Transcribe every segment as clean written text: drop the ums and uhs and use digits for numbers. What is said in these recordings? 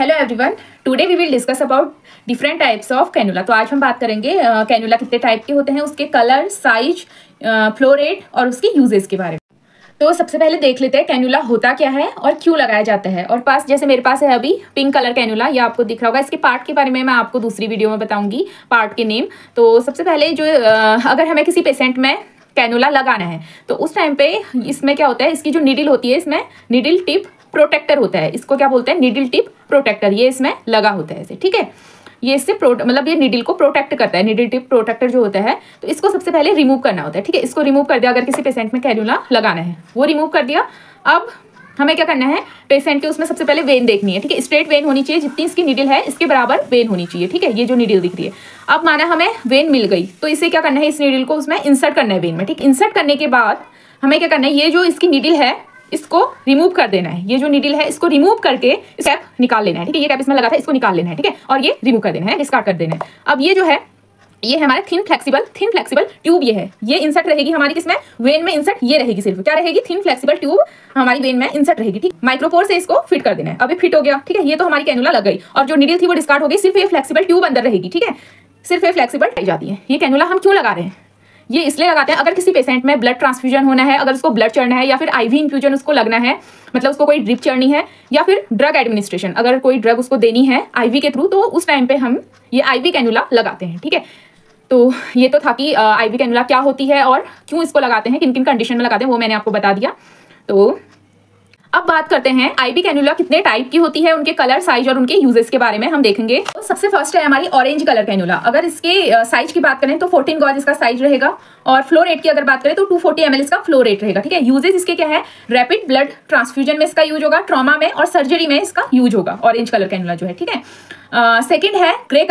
Hello everyone, today we will discuss about different types of cannula. तो आज हम बात करेंगे कैनुला कितने टाइप के होते हैं, उसके कलर, साइज, फ्लो रेट और उसके यूजेस के बारे में। तो सबसे पहले देख लेते हैं कैनुला होता क्या है और क्यों लगाया जाता है। और पास जैसे मेरे पास है अभी पिंक कलर कैनुला, ये आपको दिख रहा होगा। इसके पार्ट के बारे में मैं आपको दूसरी वीडियो में बताऊंगी, पार्ट के नेम। तो सबसे पहले जो अगर हमें किसी पेशेंट में कैनुला लगाना है तो उस टाइम पे इसमें क्या होता है, इसकी जो नीडल होती है इसमें नीडल टिप प्रोटेक्टर होता है। इसको क्या बोलते हैं, नीडल टिप प्रोटेक्टर। ये इसमें लगा होता है ऐसे, ठीक है। ये इससे मतलब ये नीडल को प्रोटेक्ट करता है, नीडल टिप प्रोटेक्टर जो होता है। तो इसको सबसे पहले रिमूव करना होता है, ठीक है। इसको रिमूव कर दिया, अगर किसी पेशेंट में कैनुला लगाना है वो रिमूव कर दिया। अब हमें क्या करना है, पेशेंट के उसमें सबसे पहले वेन देखनी है, ठीक है। स्ट्रेट वेन होनी चाहिए, जितनी इसकी नीडल है इसके बराबर वेन होनी चाहिए, ठीक है। ये जो नीडल दिख रही है, अब माना हमें वेन मिल गई तो इसे क्या करना है, इस नीडल को उसमें इंसर्ट करना है वेन में, ठीक। इंसर्ट करने के बाद हमें क्या करना है, ये जो इसकी नीडल है इसको रिमूव कर देना है। ये जो नीडल है इसको रिमूव करके इस कैप निकाल लेना है, ठीक है। ये कैप इसमें लगा था, इसको निकाल लेना है, ठीक है। और ये रिमूव कर देना है, डिस्कार्ड कर देना है। अब ये जो है ये हमारा थिन फ्लेक्सिबल ट्यूब ये है। ये इंसर्ट रहेगी हमारी किसमें, वेन में इंसर्ट ये रहेगी, सिर्फ क्या रहेगी, थिन फ्लेक्सिबल ट्यूब हमारी वेन में इंसर्ट रहेगी, ठीक। माइक्रोपोर से इसको फिट कर देना है। अभी फिट हो गया, ठीक है। ये तो हमारी कैनुला लग गई और जो नीडल थी वो डिस्कार्ड हो गई, सिर्फ ये फ्लेक्सिबल ट्यूब अंदर रहेगी, ठीक है। सिर्फ ये फ्लेक्सिबल पाई जाती है। ये कैनुला हम क्यों लगा रहे हैं, ये इसलिए लगाते हैं अगर किसी पेशेंट में ब्लड ट्रांसफ्यूजन होना है, अगर उसको ब्लड चढ़ना है या फिर आईवी इंफ्यूजन उसको लगना है, मतलब उसको कोई ड्रिप चढ़नी है या फिर ड्रग एडमिनिस्ट्रेशन, अगर कोई ड्रग उसको देनी है आईवी के थ्रू, तो उस टाइम पे हम ये आईवी कैनुला लगाते हैं, ठीक है। तो ये तो था कि आईवी कैनुला क्या होती है और क्यों इसको लगाते हैं, किन किन कंडीशन में लगाते हैं, वो मैंने आपको बता दिया। तो अब बात करते हैं आईवी कैनुला कितने टाइप की होती है, उनके कलर, साइज और उनके यूजेस के बारे में हम देखेंगे। तो सबसे फर्स्ट है हमारी ऑरेंज कलर कैनुला। अगर इसके साइज की बात करें तो 14 गॉज इसका साइज रहेगा और फ्लो रेट की अगर बात करें तो 240 ml इसका फ्लो रेट रहेगा, ठीक है। यूजेस इसके क्या है, रैपिड ब्लड ट्रांसफ्यूजन में इसका यूज होगा, ट्रॉमा में और सर्जरी में इसका यूज होगा, ऑरेंज कलर कैनुला जो है, ठीक है। सेकंड है ग्रे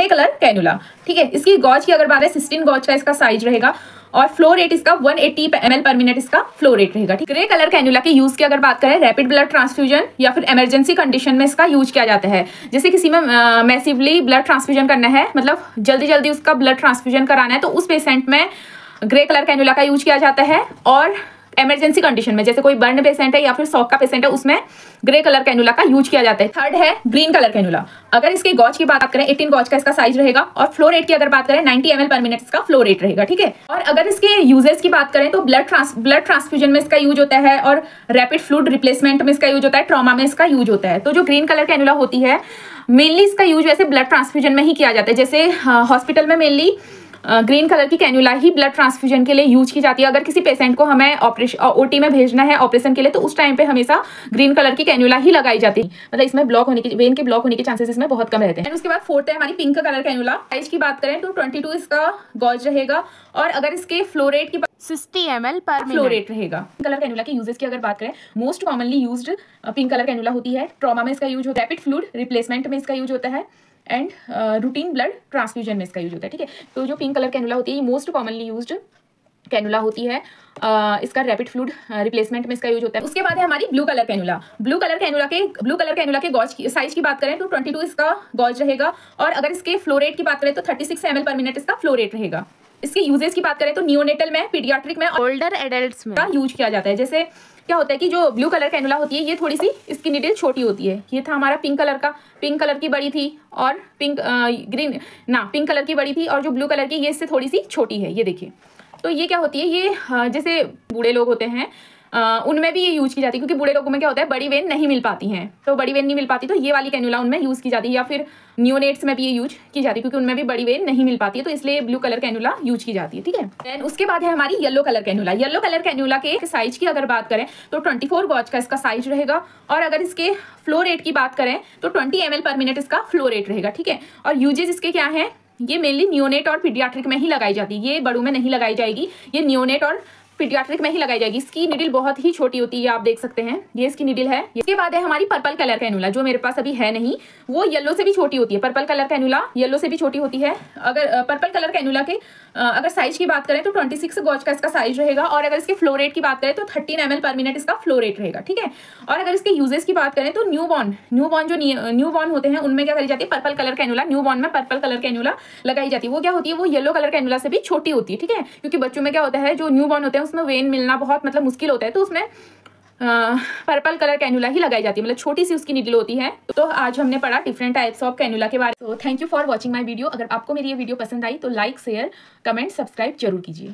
कलर कैनुला, ठीक है। इसकी गॉज की अगर बात है 16 गॉज का इसका साइज रहेगा और फ्लो रेट इसका 180 ml पर मिनट इसका फ्लो रेट रहेगा, ठीक। ग्रे कलर कैनुला के यूज की अगर बात करें, रैपिड ब्लड ट्रांसफ्यूजन या फिर इमरजेंसी कंडीशन में इसका यूज किया जाता है। जैसे किसी में मैसिवली ब्लड ट्रांसफ्यूजन करना है, मतलब जल्दी जल्दी उसका ब्लड ट्रांसफ्यूजन कराना है, तो उस पेशेंट में ग्रे कलर कैनुला का यूज किया जाता है। और इमरजेंसी कंडीशन में जैसे कोई बर्न पेशेंट है या फिर शॉक का पेशेंट है, उसमें ग्रे कलर कैनुला का यूज किया जाता है। थर्ड है ग्रीन कलर कैनुला। अगर इसके गॉज की बात करें 18 गॉज का इसका साइज रहेगा और फ्लो रेट की अगर बात करें 90 ml पर मिनट इसका फ्लो रेट रहेगा, ठीक है। और अगर इसके यूजेस की बात करें तो ब्लड ट्रांसफ्यूजन में इसका यूज होता है और रैपिड फ्लूइड रिप्लेसमेंट में इसका यूज होता है, ट्रॉमा में इसका यूज होता है। तो जो ग्रीन कलर कैनुला होती है मेनली इसका यूज वैसे ब्लड ट्रांसफ्यूजन में ही किया जाता है। जैसे हॉस्पिटल में मेनली ग्रीन कलर की कैनुला ही ब्लड ट्रांसफ्यूजन के लिए यूज की जाती है। अगर किसी पेशेंट को हमें ओटी में भेजना है ऑपरेशन के लिए, तो उस टाइम पे हमेशा ग्रीन कलर की कैनुला ही लगाई जाती है, मतलब इसमें ब्लॉक होने की, वेन के ब्लॉक होने के चांसेस इसमें बहुत कम रहते हैं। उसके बाद फोर्थ है हमारी पिंक कलर कैनुला। साइज की बात करें तो 22 इसका गॉज रहेगा और अगर इसके फ्लो रेट की 60 ml पर फ्लो रेट रहेगा। कलर कैनुला के यूजेस की अगर बात करें, most commonly used pink colour cannula होती है, ट्रॉमा में इसका यूज होता है, रैपिड फ्लूइड रिप्लेसमेंट में इसका यूज होता है एंड रूटीन ब्लड ट्रांसफ्यूजन में इसका यूज होता है, ठीक है। तो जो पिंक कलर कैनुला होती है ये मोस्ट कॉमनली यूज्ड कैनुला होती है। इसका रैपिड फ्लूइड रिप्लेसमेंट में इसका यूज होता है। उसके बाद है हमारी blue colour cannula. Blue colour cannula के गॉज की साइज की बात करें तो 22 इसका गॉज रहेगा और अगर इसके फ्लो रेट की बात करें तो 36 ml पर मिनट इसका फ्लो रेट रहेगा। इसके यूजेस की बात करें तो नियोनेटल में, पीडियाट्रिक में, ओल्डर एडल्ट्स में यूज किया जाता है। जैसे क्या होता है कि जो ब्लू कलर कैनुला होती है ये थोड़ी सी इसकी नीडल छोटी होती है। ये था हमारा पिंक कलर की बड़ी थी और पिंक कलर की बड़ी थी और जो ब्लू कलर की ये इससे थोड़ी सी छोटी है, ये देखिए। तो ये क्या होती है, ये जैसे बूढ़े लोग होते हैं उनमें भी ये यूज की जाती है, क्योंकि बूढ़े लोगों में क्या होता है बड़ी वेन नहीं मिल पाती हैं, तो बड़ी वेन नहीं मिल पाती तो ये वाली कैनुला उनमें यूज की जाती है। या फिर नियोनेट्स में भी ये यूज की जाती है क्योंकि उनमें भी बड़ी वेन नहीं मिल पाती है, तो इसलिए ब्लू कलर कैनुला यूज की जाती है, ठीक है। देन उसके बाद है हमारी yellow colour cannula. Yellow colour cannula के साइज की अगर बात करें तो 24 गॉज का इसका साइज रहेगा और अगर इसके फ्लो रेट की बात करें तो 20 ml पर मिनट इसका फ्लो रेट रहेगा, ठीक है। और यूजेस इसके क्या है, ये मेनली नियोनेट और पीडियाट्रिक में ही लगाई जाती है, ये बड़ों में नहीं लगाई जाएगी, ये नियोनेट और पीडियाट्रिक में ही लगाई जाएगी। इसकी नीडल बहुत ही छोटी होती है, आप देख सकते हैं, ये इसकी नीडल है। इसके बाद है हमारी पर्पल कलर कैनुला, जो मेरे पास अभी है नहीं, वो येलो से भी छोटी होती है। पर्पल कलर कैनुला येलो से भी छोटी होती है। अगर पर्पल कलर कैनुला के अगर साइज की बात करें तो 26 गॉज का इसका साइज रहेगा और अगर इसके फ्लो रेट की बात करें तो 13 ml पर मिनट इसका फ्लो रेट रहेगा, ठीक है। और अगर इसके यूजेस की बात करें तो न्यूबॉर्न होते हैं उनमें क्या करी जाती है, पर्पल कलर कैनुला, न्यूबॉर्न में पर्पल कलर कैनुला लगाई जाती है। वो क्या होती है, वो येलो कलर कैनुला से भी छोटी होती है, ठीक है। क्योंकि बच्चों में क्या होता है, जो न्यूबॉर्न होते हैं उसमें वेन मिलना बहुत मतलब मुश्किल होता है, तो उसमें पर्पल कलर कैनुला ही लगाई जाती है, मतलब छोटी सी उसकी नीडल होती है। तो आज हमने पढ़ा डिफरेंट टाइप्स ऑफ कैनुला के बारे में। तो thank you for watching my video. अगर आपको मेरी ये वीडियो पसंद आई तो लाइक, शेयर, कमेंट, सब्सक्राइब जरूर कीजिए।